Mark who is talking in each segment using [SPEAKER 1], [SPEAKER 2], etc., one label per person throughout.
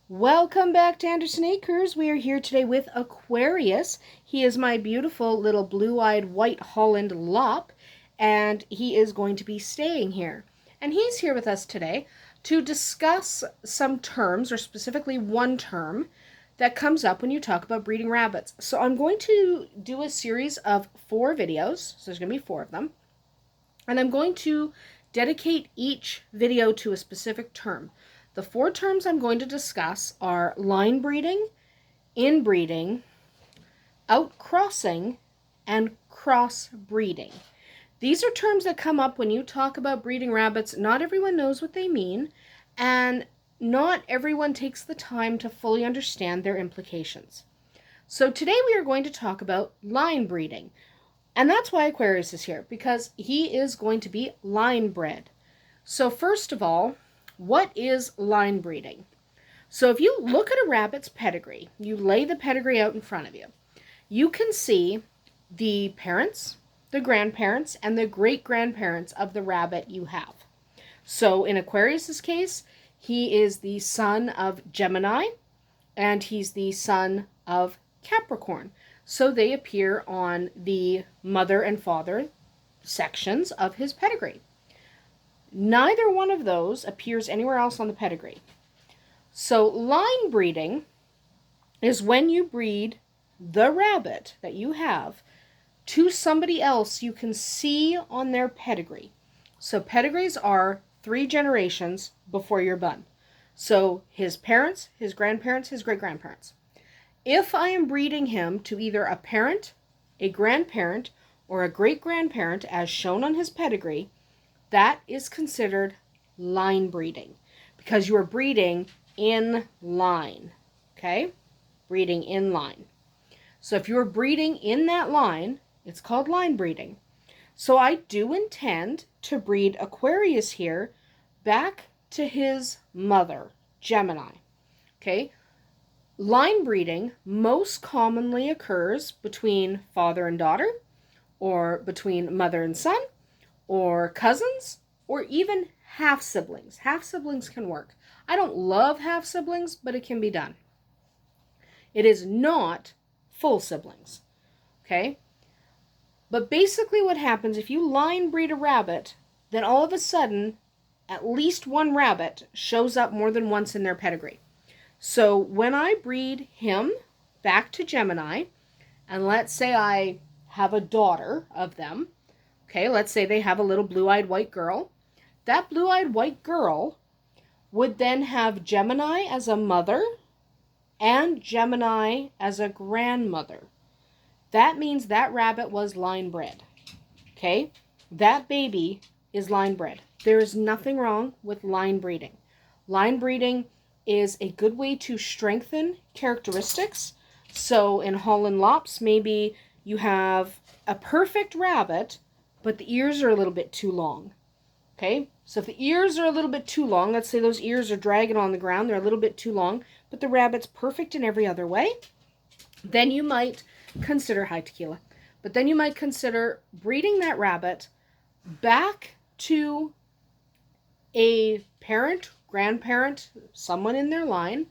[SPEAKER 1] Welcome back to Andersen Acres. We are here today with Aquarius. He is my beautiful little blue-eyed white Holland lop, and he is going to be staying here. And he's here with us today to discuss some terms, or specifically one term, that comes up when you talk about breeding rabbits. So I'm going to do a series of 4 videos, so there's going to be 4 of them, and I'm going to dedicate each video to a specific term. The 4 terms I'm going to discuss are line breeding, inbreeding, outcrossing, and crossbreeding. These are terms that come up when you talk about breeding rabbits. Not everyone knows what they mean, and not everyone takes the time to fully understand their implications. So today we are going to talk about line breeding. And that's why Aquarius is here, because he is going to be line bred. So first of all, what is line breeding? So if you look at a rabbit's pedigree, you lay the pedigree out in front of you, you can see the parents, the grandparents, and the great-grandparents of the rabbit you have. So in Aquarius's case, he is the son of Gemini, and he's the son of Capricorn. So they appear on the mother and father sections of his pedigree. Neither one of those appears anywhere else on the pedigree. So line breeding is when you breed the rabbit that you have to somebody else you can see on their pedigree. So pedigrees are 3 generations before you're born. So his parents, his grandparents, his great-grandparents. If I am breeding him to either a parent, a grandparent, or a great-grandparent as shown on his pedigree, that is considered line breeding because you are breeding in line, okay? Breeding in line. So if you're breeding in that line, it's called line breeding. So I do intend to breed Aquarius here back to his mother, Gemini, okay? Line breeding most commonly occurs between father and daughter, or between mother and son, or cousins, or even half-siblings. Half-siblings can work. I don't love half-siblings, but it can be done. It is not full siblings, okay? But basically what happens, if you line breed a rabbit, then all of a sudden, at least one rabbit shows up more than once in their pedigree. So when I breed him back to Gemini, and let's say I have a daughter of them, okay, let's say they have a little blue-eyed white girl. That blue-eyed white girl would then have Gemini as a mother and Gemini as a grandmother. That means that rabbit was line bred, okay? That baby is line bred. There is nothing wrong with line breeding. Line breeding is a good way to strengthen characteristics. So in Holland lops, maybe you have a perfect rabbit, but the ears are a little bit too long, okay? So if the ears are a little bit too long, let's say those ears are dragging on the ground, they're a little bit too long, but the rabbit's perfect in every other way, then you might consider, hi tequila, but then you might consider breeding that rabbit back to a parent, grandparent, someone in their line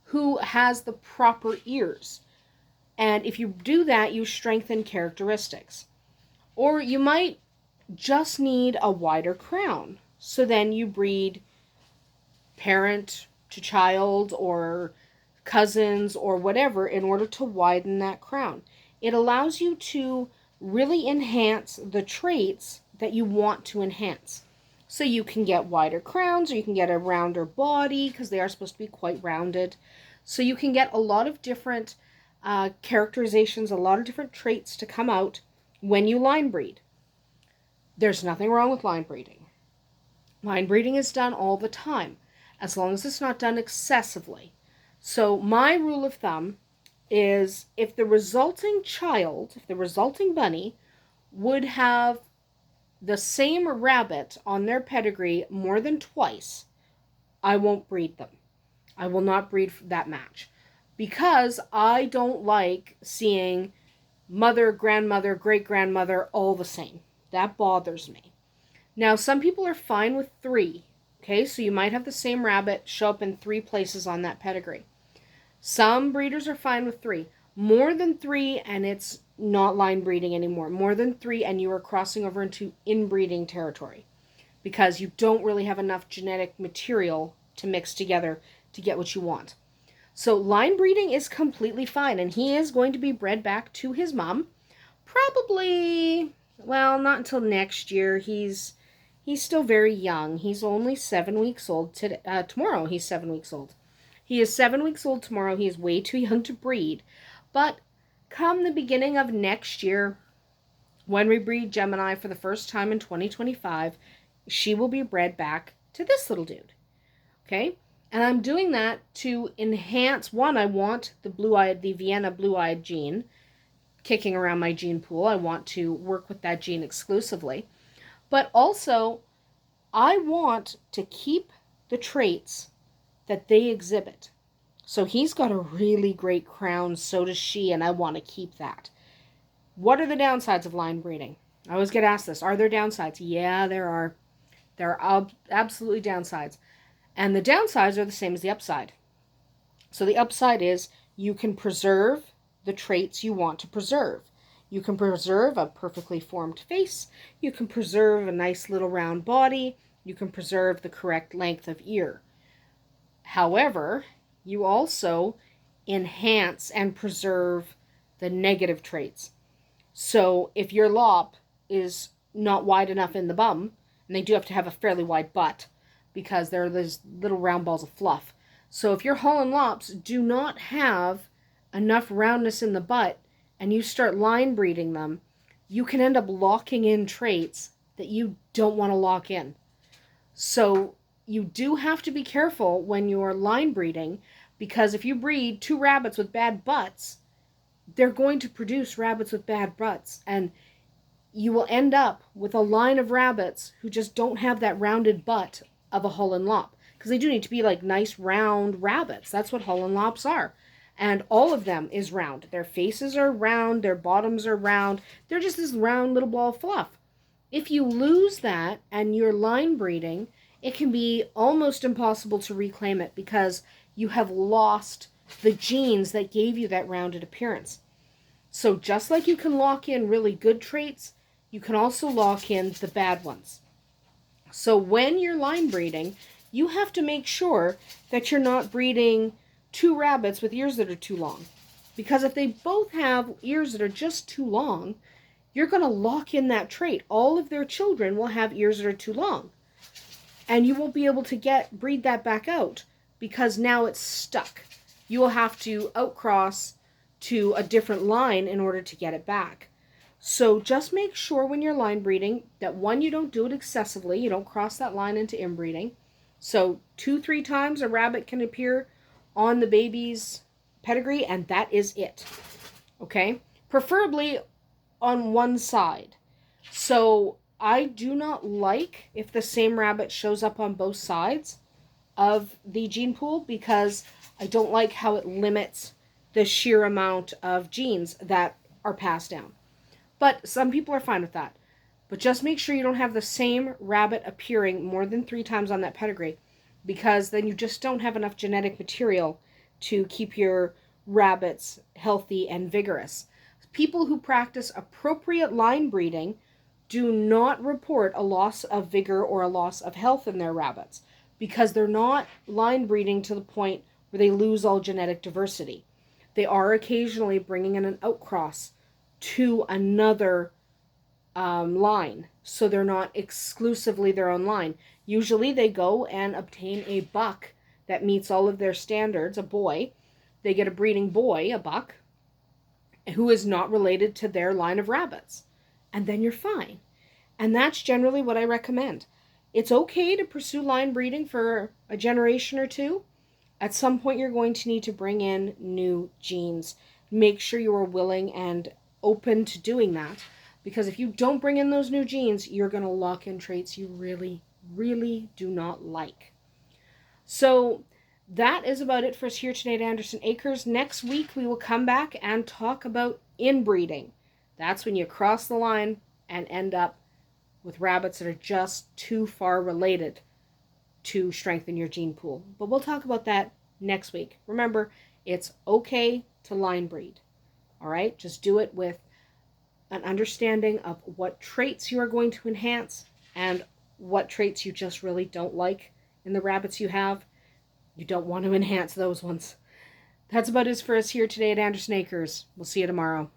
[SPEAKER 1] who has the proper ears. And if you do that, you strengthen characteristics. Or you might just need a wider crown. So then you breed parent to child or cousins or whatever in order to widen that crown. It allows you to really enhance the traits that you want to enhance. So you can get wider crowns, or you can get a rounder body because they are supposed to be quite rounded. So you can get a lot of different characterizations, a lot of different traits to come out when you line breed. There's nothing wrong with line breeding. Line breeding is done all the time, as long as it's not done excessively. So my rule of thumb is if the resulting child, if the resulting bunny would have the same rabbit on their pedigree more than twice, I won't breed them. I will not breed that match because I don't like seeing mother, grandmother, great-grandmother all the same. That bothers me. Now, some people are fine with 3, Okay, so you might have the same rabbit show up in 3 places on that pedigree. Some breeders are fine with 3. More than 3 and it's not line breeding anymore. More than 3 and you are crossing over into inbreeding territory because you don't really have enough genetic material to mix together to get what you want. So line breeding is completely fine, and he is going to be bred back to his mom. Probably, well, not until next year. He's still very young. He's only 7 weeks old. Tomorrow he's 7 weeks old. He is 7 weeks old tomorrow. He is way too young to breed. But come the beginning of next year, when we breed Gemini for the first time in 2025, she will be bred back to this little dude. Okay? And I'm doing that to enhance, one, I want the Vienna blue-eyed gene kicking around my gene pool. I want to work with that gene exclusively. But also, I want to keep the traits that they exhibit. So he's got a really great crown, so does she, and I want to keep that. What are the downsides of line breeding? I always get asked this. Are there downsides? Yeah, there are. There are absolutely downsides. And the downsides are the same as the upside. So the upside is you can preserve the traits you want to preserve. You can preserve a perfectly formed face. You can preserve a nice little round body. You can preserve the correct length of ear. However, you also enhance and preserve the negative traits. So if your lop is not wide enough in the bum, and they do have to have a fairly wide butt because they're those little round balls of fluff. So if your Holland lops do not have enough roundness in the butt and you start line breeding them, you can end up locking in traits that you don't want to lock in. So you do have to be careful when you're line breeding, because if you breed 2 rabbits with bad butts, they're going to produce rabbits with bad butts, and you will end up with a line of rabbits who just don't have that rounded butt of a Holland lop, because they do need to be like nice round rabbits. That's what Holland lops are. And all of them is round. Their faces are round, their bottoms are round. They're just this round little ball of fluff. If you lose that and you're line breeding, it can be almost impossible to reclaim it because you have lost the genes that gave you that rounded appearance. So just like you can lock in really good traits, you can also lock in the bad ones. So when you're line breeding, you have to make sure that you're not breeding 2 rabbits with ears that are too long. Because if they both have ears that are just too long, you're going to lock in that trait. All of their children will have ears that are too long. And you won't be able to breed that back out because now it's stuck. You will have to outcross to a different line in order to get it back. So just make sure when you're line breeding that, one, you don't do it excessively. You don't cross that line into inbreeding. So 2-3 times a rabbit can appear on the baby's pedigree, and that is it. Okay? Preferably on one side. So I do not like if the same rabbit shows up on both sides of the gene pool, because I don't like how it limits the sheer amount of genes that are passed down. But some people are fine with that. But just make sure you don't have the same rabbit appearing more than 3 times on that pedigree, because then you just don't have enough genetic material to keep your rabbits healthy and vigorous. People who practice appropriate line breeding do not report a loss of vigor or a loss of health in their rabbits, because they're not line breeding to the point where they lose all genetic diversity. They are occasionally bringing in an outcross to another line, so they're not exclusively their own line. Usually they go and obtain a buck that meets all of their standards, a boy. They get a breeding boy, a buck, who is not related to their line of rabbits. And then you're fine. And that's generally what I recommend. It's okay to pursue line breeding for a generation or 2. At some point, you're going to need to bring in new genes. Make sure you are willing and open to doing that. Because if you don't bring in those new genes, you're going to lock in traits you really, really do not like. So that is about it for us here today at Andersen Acres. Next week, we will come back and talk about inbreeding. That's when you cross the line and end up with rabbits that are just too far related to strengthen your gene pool. But we'll talk about that next week. Remember, it's okay to line breed. All right? Just do it with an understanding of what traits you are going to enhance and what traits you just really don't like in the rabbits you have. You don't want to enhance those ones. That's about it for us here today at Andersen Acres. We'll see you tomorrow.